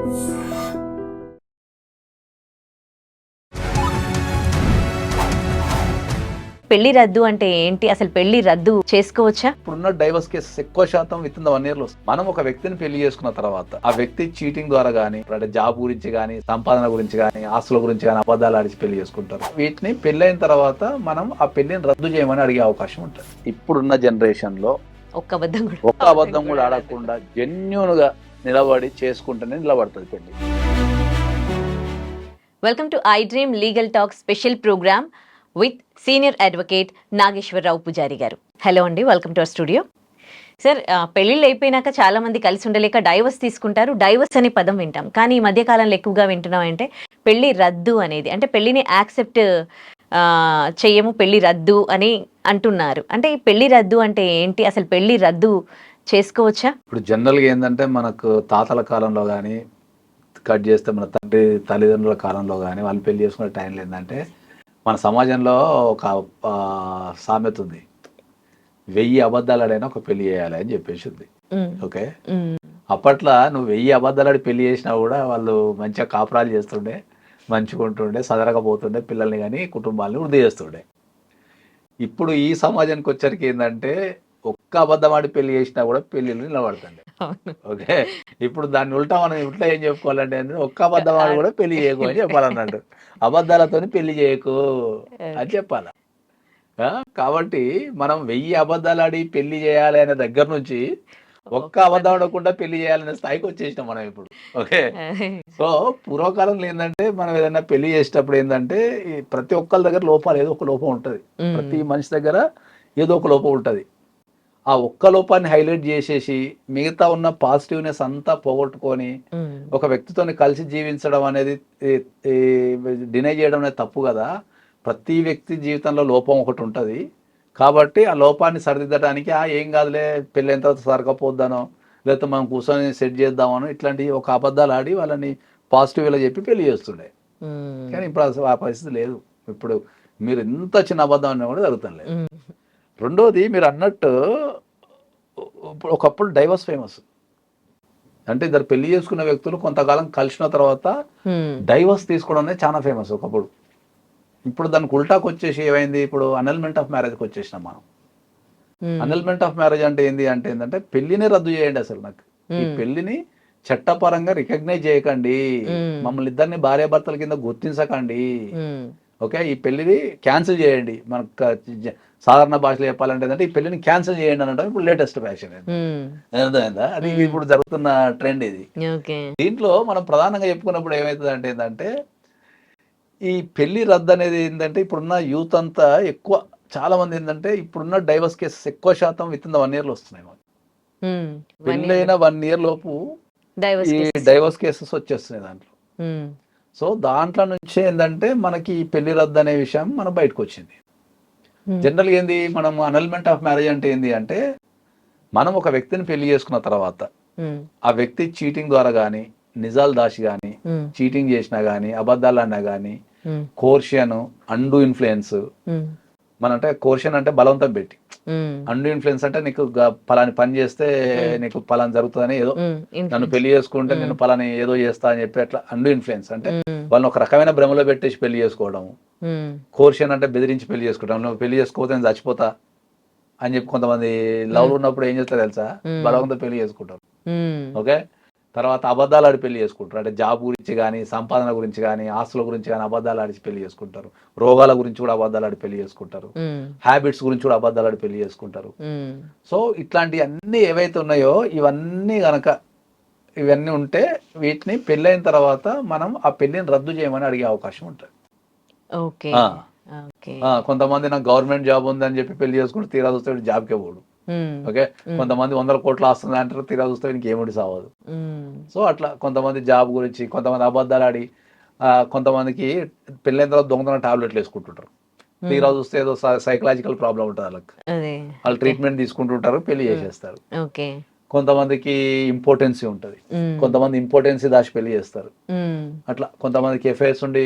పెళ్లి రద్దు అంటే ఏంటి? అసలు పెళ్లి రద్దు చేసుకోవచ్చా? ఇప్పుడున్న డైవర్స్ కేసెస్ ఎక్కువ శాతం విత్ ఇన్ ద 1 year లో మనం ఒక వ్యక్తిని పెళ్లి చేసుకున్న తర్వాత ఆ వ్యక్తి చీటింగ్ ద్వారా గానీ, అంటే జాబ్ గురించి గానీ, సంపాదన గురించి గానీ, ఆస్తుల గురించి గానీ అబద్ధాలు ఆడిచి పెళ్లి చేసుకుంటారు. వీటిని పెళ్ళైన తర్వాత మనం ఆ పెళ్లిని రద్దు చేయమని అడిగే అవకాశం ఉంటుంది. ఇప్పుడున్న జనరేషన్ లో ఒక్క అబద్ధం కూడా ఆడకుండా జెన్యూన్ గా నిలబడి చేసుకుంటేనే నిలబడుతుంది పెళ్లి. Welcome to I dream legal talk special programme with senior advocate Nageswararao Pujari గారు. హలో అండి, welcome to our studio. Sir, పెళ్ళిళ్ళు అయిపోయినాక చాలా మంది కలిసి ఉండలేక డైవర్స్ తీసుకుంటారు. డైవర్స్ అనే పదం వింటాం, కానీ ఈ మధ్యకాలంలో ఎక్కువగా వింటున్నాం అంటే పెళ్లి రద్దు అనేది. అంటే పెళ్లిని యాక్సెప్ట్ చెయ్యము, పెళ్లి రద్దు అని అంటున్నారు. అంటే ఈ పెళ్లి రద్దు అంటే ఏంటి? అసలు పెళ్లి రద్దు చేసుకోవచ్చా? ఇప్పుడు జనరల్గా ఏంటంటే మనకు తాతల కాలంలో కానీ కట్ చేస్తే మన తల్లిదండ్రుల కాలంలో కానీ వాళ్ళు పెళ్లి చేసుకునే టైంలో ఏంటంటే మన సమాజంలో ఒక సామెత ఉంది, 1000 అబద్ధాలు ఆడైనా ఒక పెళ్లి చేయాలి అని చెప్పేసి ఉంది. ఓకే, అప్పట్లో నువ్వు 1000 అబద్ధాలు ఆడి పెళ్లి చేసినా కూడా వాళ్ళు మంచిగా కాపురాలు చేస్తుండే, మంచిగా ఉంటుండే, సదరకపోతుండే, పిల్లల్ని కానీ కుటుంబాలని వృద్ధి చేస్తుండే. ఇప్పుడు ఈ సమాజానికి వచ్చరికి ఏంటంటే ఒక్క అబద్ధం ఆడి పెళ్లి చేసినా కూడా పెళ్లిళ్ళు నిలబడుతుంది. ఓకే, ఇప్పుడు దాన్ని ఉల్టా మనం ఇట్లా ఏం చెప్పుకోవాలంటే ఒక్క అబద్ధం ఆడి కూడా పెళ్లి చేయకు అని చెప్పాలన్నట్టు. అబద్ధాలతో పెళ్లి చేయకు అని చెప్పాల. కాబట్టి మనం 1000 అబద్ధాలు ఆడి పెళ్లి చేయాలి అనే దగ్గర నుంచి ఒక్క అబద్ధం ఆడకుండా పెళ్లి చేయాలనే స్థాయికి వచ్చేసినాం మనం ఇప్పుడు. ఓకే, సో పూర్వకాలంలో ఏంటంటే మనం ఏదైనా పెళ్లి చేసేటప్పుడు ఏంటంటే ప్రతి ఒక్కరి దగ్గర లోపాలు ఏదో ఒక లోపం ఉంటుంది. ప్రతి మనిషి దగ్గర ఏదో ఒక లోపం ఉంటుంది. ఆ ఒక్క లోపాన్ని హైలైట్ చేసేసి మిగతా ఉన్న పాజిటివ్నెస్ అంతా పోగొట్టుకొని ఒక వ్యక్తితో కలిసి జీవించడం అనేది డినై చేయడం అనేది తప్పు కదా. ప్రతి వ్యక్తి జీవితంలో లోపం ఒకటి ఉంటుంది. కాబట్టి ఆ లోపాన్ని సరిదిద్దడానికి ఏం కాదులే పెళ్ళైన తర్వాత సరకపోద్దానో, లేకపోతే మనం కూర్చొని సెట్ చేద్దామనో, ఇట్లాంటి ఒక అబద్ధాలు ఆడి వాళ్ళని పాజిటివ్గా చెప్పి పెళ్లి చేస్తుండే. కానీ ఇప్పుడు ఆ పరిస్థితి లేదు. ఇప్పుడు మీరు ఎంత చిన్న అబద్ధం అన్నా కూడా జరుగుతుంది లేదు. రెండోది, మీరు అన్నట్టు ఒకప్పుడు డైవర్స్ ఫేమస్. అంటే ఇద్దరు పెళ్లి చేసుకున్న వ్యక్తులు కొంతకాలం కలిసిన తర్వాత డైవర్స్ తీసుకోవడం అనేది చాలా ఫేమస్ ఒకప్పుడు. ఇప్పుడు దానికి ఉల్టాకు వచ్చేసి ఏమైంది, ఇప్పుడు అనల్మెంట్ ఆఫ్ మ్యారేజ్కి వచ్చేసినాం మనం. అనల్మెంట్ ఆఫ్ మ్యారేజ్ అంటే ఏంటంటే పెళ్లిని రద్దు చేయండి. అసలు నాకు ఈ పెళ్లిని చట్టపరంగా రికగ్నైజ్ చేయకండి, మమ్మల్ని ఇద్దరిని భార్యాభర్తల కింద గుర్తించకండి. ఓకే, ఈ పెళ్లిని క్యాన్సిల్ చేయండి. మనకు సాధారణ భాషలో చెప్పాలంటే ఏంటంటే ఈ పెళ్లిని క్యాన్సిల్ చేయండి అని అంటే ఇప్పుడు లేటెస్ట్ ఫ్యాషన్. అర్థమైందా? అది ఇప్పుడు జరుగుతున్న ట్రెండ్ ఇది. దీంట్లో మనం ప్రధానంగా చెప్పుకున్నప్పుడు ఏమవుతుంది అంటే ఏంటంటే ఈ పెళ్లి రద్దు అనేది ఏంటంటే ఇప్పుడున్న యూత్ అంతా ఎక్కువ, చాలా మంది ఏంటంటే ఇప్పుడున్న డైవర్స్ కేసెస్ ఎక్కువ శాతం విత్ ఇన్ ద 1 year లో వస్తున్నాయి. పెళ్ళైన 1 year లోపు ఈ డైవర్స్ కేసెస్ వచ్చేస్తున్నాయి దాంట్లో. సో దాంట్లో నుంచి ఏంటంటే మనకి ఈ పెళ్లి రద్దు అనే విషయం మనం బయటకు వచ్చింది. జనరల్గా ఏంది, మనం అనల్మెంట్ ఆఫ్ మ్యారేజ్ అంటే ఏంది అంటే మనం ఒక వ్యక్తిని పెళ్లి చేసుకున్న తర్వాత ఆ వ్యక్తి చీటింగ్ ద్వారా కానీ, నిజాలు దాచి కానీ, చీటింగ్ చేసినా కానీ, అబద్ధాలు అన్నా కానీ, కోర్షన్, అండు ఇన్ఫ్లుయెన్స్, అంటే కోర్షన్ అంటే బలవంతం పెట్టి, అండు ఇన్ఫ్లుయెన్స్ అంటే నీకు పలాని పని చేస్తే నీకు పలాని జరుగుతుందని, ఏదో నన్ను పెళ్లి చేసుకుంటే నేను పలాని ఏదో చేస్తా అని చెప్పి అట్లా అండు ఇన్ఫ్లుయెన్స్ అంటే వాళ్ళని ఒక రకమైన భ్రమలో పెట్టేసి పెళ్లి చేసుకోవడం. కోర్షన్ అంటే బెదిరించి పెళ్లి చేసుకోవడం. నువ్వు పెళ్లి చేసుకోకపోతే నేను చచ్చిపోతా అని చెప్పి కొంతమంది లవ్ ఉన్నప్పుడు ఏం చేస్తారు తెలుసా, బలవంతం పెళ్లి చేసుకుంటారు. ఓకే, తర్వాత అబద్ధాలు ఆడి పెళ్లి చేసుకుంటారు. అంటే జాబ్ గురించి కానీ, సంపాదన గురించి కానీ, ఆస్తుల గురించి కానీ అబద్ధాలు ఆడి పెళ్లి చేసుకుంటారు. రోగాల గురించి కూడా అబద్ధాలు ఆడి పెళ్లి చేసుకుంటారు. హ్యాబిట్స్ గురించి కూడా అబద్ధాలు ఆడి పెళ్లి చేసుకుంటారు. సో ఇట్లాంటి అన్ని ఏవైతే ఉన్నాయో ఇవన్నీ ఉంటే వీటిని పెళ్ళైన తర్వాత మనం ఆ పెళ్లిని రద్దు చేయమని అడిగే అవకాశం ఉంటుంది. కొంతమంది నాకు గవర్నమెంట్ జాబ్ ఉందని చెప్పి పెళ్లి చేసుకుంటే తీరా చూస్తే జాబ్కే పోడు. ఓకే, కొంతమంది 100 కోట్లు వస్తుంది అంటారు, తీరా చూస్తే ఇంకేమిటి సావదు. సో అట్లా కొంతమంది జాబ్ గురించి, కొంతమంది అబద్ధాలు ఆడి, కొంతమందికి పెళ్ళైన తర్వాత దొంగతనం టాబ్లెట్లు వేసుకుంటుంటారు. తీరా చూస్తే ఏదో సైకలాజికల్ ప్రాబ్లం ఉంటుంది వాళ్ళకి, వాళ్ళు ట్రీట్మెంట్ తీసుకుంటుంటారు, పెళ్లి చేసేస్తారు. కొంతమందికి ఇంపార్టెన్సీ ఉంటుంది, కొంతమంది ఇంపార్టెన్సీ దాచి పెళ్లి చేస్తారు. అట్లా కొంతమందికి ఎఫ్ఐఆర్స్ ఉండి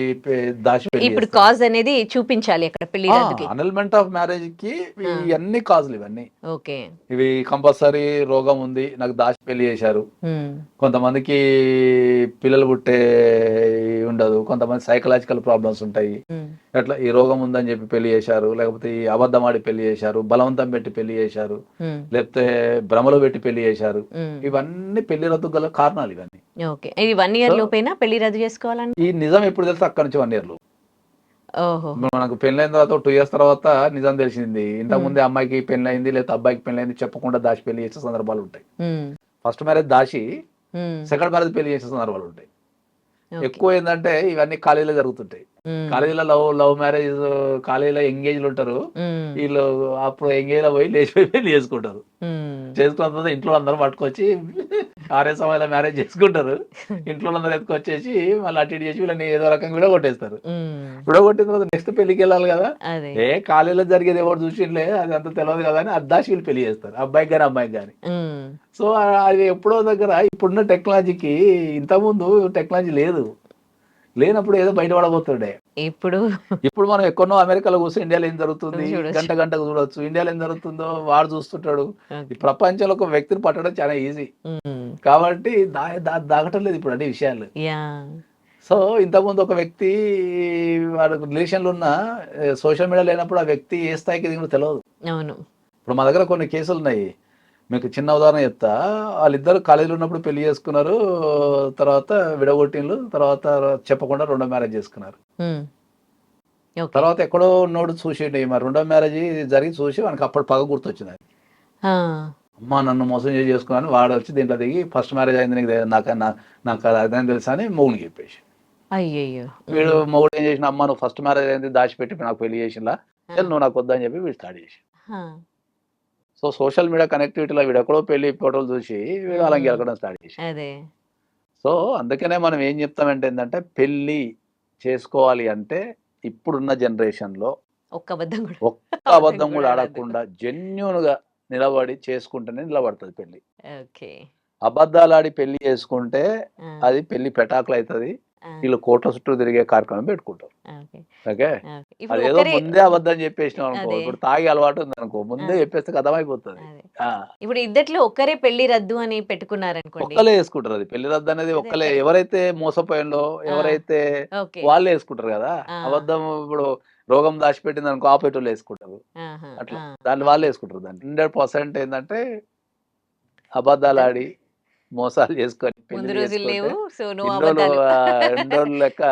దాచి పెళ్లి ఇప్పుడు కాజ్ అనేది చూపించాలి అక్కడ పెళ్లి రద్దుకి. అనల్మెంట్ ఆఫ్ మ్యారేజ్ కి ఇవన్నీ కాజులు ఇవన్నీ. ఓకే. ఇవి కంపల్సరీ రోగం ఉంది నాకు దాచి పెళ్లి చేశారు, కొంతమందికి పిల్లలు పుట్టే ఉండదు, కొంతమంది సైకలాజికల్ ప్రాబ్లమ్స్ ఉంటాయి, అట్లా ఈ రోగం ఉందని చెప్పి పెళ్లి చేశారు, లేకపోతే ఈ అబద్ధం ఆడి పెళ్లి చేశారు, బలవంతం పెట్టి పెళ్లి చేశారు, లేకపోతే భ్రమలో పెట్టి పెళ్లి చేశారు. ఇవన్నీ పెళ్లి రద్దు గల కారణాలు ఇవన్నీ. ఓకే. ఇది 1 year లోపైనా పెళ్లి రద్దు చేసుకోవాలండి? ఈ నిజం ఎప్పుడు తెలుసు అక్కడి నుంచి 1 year లో. ఓహో. మనకు పెళ్ళైన తర్వాత 2 years తర్వాత నిజం తెలిసింది. ఇంతకు ముందే అమ్మాయికి పెళ్ళైంది లేదా అబ్బాయికి పెళ్ళైంది చెప్పకుండా దాచి పెళ్లి చేసే సందర్భాలు ఉంటాయి. ఫస్ట్ మ్యారేజ్ దాచి సెకండ్ మ్యారేజ్ పెళ్లి చేసే సందర్భాలు ఉంటాయి. ఎక్కువ ఏంటంటే ఇవన్నీ కాలేజీలో జరుగుతుంటాయి. కాలేజీలో లవ్ మ్యారేజ్, కాలేజీలో ఎంగేజ్లు ఉంటారు, వీళ్ళు అప్పుడు ఎంగేజ్ లో పోయి లేచిపోయి పెళ్లి చేసుకుంటారు. చేసుకున్న తర్వాత ఇంట్లో అందరూ పట్టుకొచ్చి ఆరే సమయంలో మ్యారేజ్ చేసుకుంటారు. ఇంట్లో అందరూ ఎత్తుకొచ్చేసి మళ్ళీ అటు ఇటు చేసి వీళ్ళని ఏదో రకంగా విడగొట్టేస్తారు. విడగొట్టిన తర్వాత నెక్స్ట్ పెళ్లికి వెళ్ళాలి కదా, ఏ కాలేజీలో జరిగేది ఎవరు చూసిండే అది అంత తెలియదు కదా అని అద్దాసి వీళ్ళు పెళ్లి చేస్తారు, అబ్బాయికి కానీ అమ్మాయికి కానీ. సో అది ఎప్పుడో దగ్గర ఇప్పుడున్న టెక్నాలజీకి, ఇంతకుముందు టెక్నాలజీ లేనప్పుడు ఏదో బయట పడబోతుండే. ఇప్పుడు మనం ఎక్కడో అమెరికాలో కూర్చొని ఇండియాలో ఏం జరుగుతుంది గంటకు చూడొచ్చు, ఇండియాలో ఏం జరుగుతుందో వాడు చూస్తుంటాడు. ఈ ప్రపంచంలో ఒక వ్యక్తిని పట్టడం చాలా ఈజీ కాబట్టి దాగటం లేదు ఇప్పుడు అన్ని విషయాలు. సో ఇంతకుముందు ఒక వ్యక్తి వాడు రిలేషన్లు ఉన్న సోషల్ మీడియా లేనప్పుడు ఆ వ్యక్తి ఏ స్థాయికి దిగుడు తెలియదు. ఇప్పుడు మా దగ్గర కొన్ని కేసులు ఉన్నాయి, మీకు చిన్న ఉదాహరణ చెప్తా. వాళ్ళిద్దరు కాలేజీలో ఉన్నప్పుడు పెళ్లి చేసుకున్నారు, తర్వాత విడగొట్టిండ్రు, తర్వాత చెప్పకుండా 2వ మ్యారేజ్ చేసుకున్నారు. తర్వాత ఎక్కడో నోడు చూసిండు, మరి 2వ మ్యారేజ్ జరిగి చూసి మనకి అప్పుడు పగ గుర్తొచ్చింది. అమ్మ నన్ను మోసం చేసి చేసుకున్నాను, వాడు వచ్చి దీంట్లో దిగి ఫస్ట్ మ్యారేజ్ అయింది నీకు నాకు అదని తెలుసా అని మొగుడికి చెప్పేసి. వీడు మొగుడు ఏం చేసిన, అమ్మ నువ్వు ఫస్ట్ మ్యారేజ్ అయింది దాచిపెట్టి నాకు పెళ్లి చేసినా, నువ్వు నాకు వద్దని చెప్పి వీడు స్టార్ట్ చేసి. సో సోషల్ మీడియా కనెక్టివిటీలో వీడు ఎక్కడో పెళ్లి ఫోటోలు చూసి వీడు అలా గెలకడం స్టార్ట్ చేసి. సో అందుకనే మనం ఏం చెప్తామంటే ఏంటంటే, పెళ్లి చేసుకోవాలి అంటే ఇప్పుడున్న జనరేషన్ లో ఒక్క అబద్ధం కూడా ఆడకుండా జెన్యూన్ గా నిలబడి చేసుకుంటేనే నిలబడుతుంది పెళ్లి. అబద్ధాలు ఆడి పెళ్లి చేసుకుంటే అది పెళ్లి పెటాకులు అవుతుంది, వీళ్ళు కోట్ల చుట్టూ తిరిగే కార్యక్రమం పెట్టుకుంటారు. ఓకే, అదేదో ముందే అబద్ధం చెప్పేసినాం అనుకో, ఇప్పుడు తాగి అలవాటు ఉంది అనుకో, ముందే చెప్పేస్తే కథమైపోతుంది. ఇప్పుడు ఇద్దట్లో ఒక్కరే పెళ్లి రద్దు అని పెట్టుకున్నారు అనుకోండి, ఒక్కలే వేసుకుంటారు. అది పెళ్లి రద్దు అనేది ఒక్కలే, ఎవరైతే మోసపోయిందో ఎవరైతే వాళ్ళే వేసుకుంటారు కదా. అబద్ధం ఇప్పుడు రోగం దాచిపెట్టింది అనుకో, ఆపేటోళ్ళు వేసుకుంటారు, అట్లా దాన్ని వాళ్ళే వేసుకుంటారు. దాన్ని 100% ఏంటంటే అబద్ధాలు ఆడి మోసాలు చేసుకొని లెక్క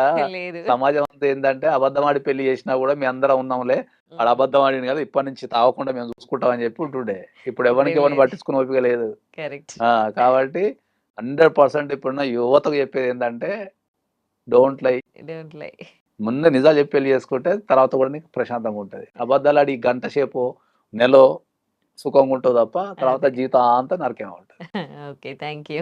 సమాజం అంతా ఏంటంటే, అబద్ధం ఆడి పెళ్లి చేసినా కూడా మీ అందరం ఉన్నాంలే, వాడు అబద్ధం ఆడింది కదా ఇప్పటి నుంచి తాగకుండా మేము చూసుకుంటాం అని చెప్పి ఉంటుండే. ఇప్పుడు ఎవరిని పట్టించుకుని ఓపిక లేదు. కాబట్టి 100% ఇప్పుడున్న యువతకు చెప్పేది ఏంటంటే, డోంట్ లై. ముందు నిజాలు చెప్పి పెళ్లి చేసుకుంటే తర్వాత కూడా నీకు ప్రశాంతంగా ఉంటుంది. అబద్ధాలు ఆడి గంట సేపు నెల సుఖంగా ఉంటుంది తప్ప తర్వాత జీవితం అంతా నరకేమో ఉంటుంది. Okay, thank you.